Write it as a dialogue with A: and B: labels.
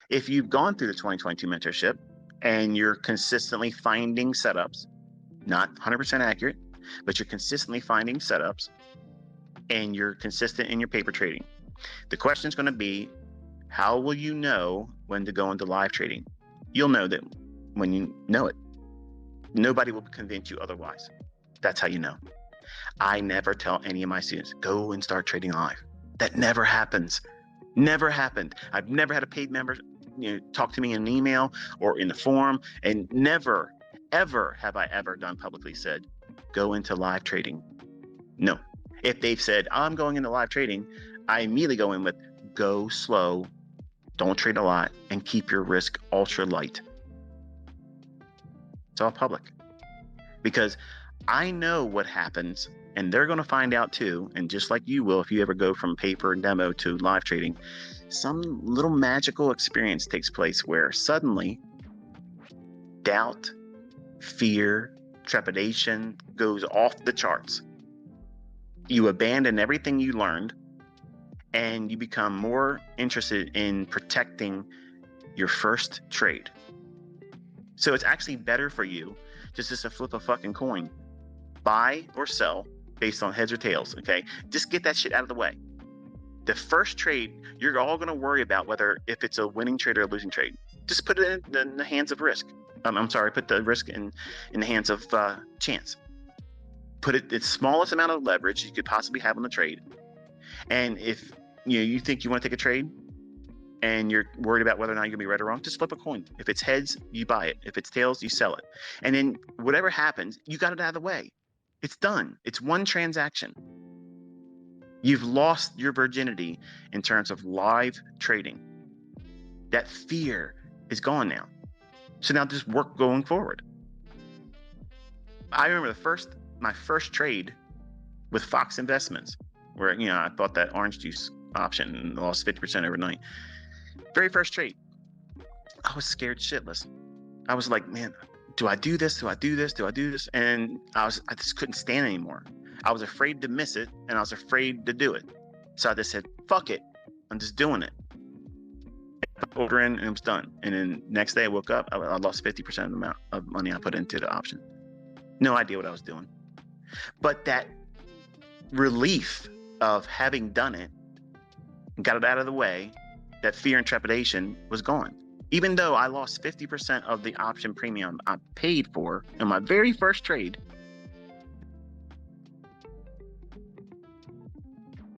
A: If you've gone through the 2022 mentorship and you're consistently finding setups, not 100% accurate, but you're consistently finding setups and you're consistent in your paper trading, the question is going to be, how will you know when to go into live trading? You'll know that when you know it. Nobody will convince you otherwise. That's how you know. I never tell any of my students, go and start trading live. That never happens. Never happened. I've never had a paid member talk to me in an email or in the forum, and never, ever have I ever done publicly said, go into live trading. No. If they've said, I'm going into live trading, I immediately go in with, go slow, don't trade a lot, and keep your risk ultra light. It's all public. Because I know what happens, and they're going to find out too. And just like you will, if you ever go from paper and demo to live trading, some little magical experience takes place where suddenly doubt, fear, trepidation goes off the charts. You abandon everything you learned and you become more interested in protecting your first trade. So it's actually better for you just to flip a fucking coin, buy or sell based on heads or tails. Okay, just get that shit out of the way. The first trade, you're all going to worry about if it's a winning trade or a losing trade. Just put it in the hands of risk. Put the risk in the hands of chance. Put it the smallest amount of leverage you could possibly have on the trade. And if you think you want to take a trade and you're worried about whether or not you're going to be right or wrong, just flip a coin. If it's heads, you buy it. If it's tails, you sell it. And then whatever happens, you got it out of the way. It's done. It's one transaction. You've lost your virginity in terms of live trading. That fear is gone now. So now just work going forward. I remember my first trade with Fox Investments, where I bought that orange juice option and lost 50% overnight. Very first trade. I was scared shitless. I was like, man, do I do this? Do I do this? Do I do this? And I just couldn't stand it anymore. I was afraid to miss it, and I was afraid to do it. So I just said, fuck it. I'm just doing it. Order in, and it was done. And then next day I woke up, I lost 50% of the amount of money I put into the option. No idea what I was doing. But that relief of having done it and got it out of the way, that fear and trepidation was gone. Even though I lost 50% of the option premium I paid for in my very first trade,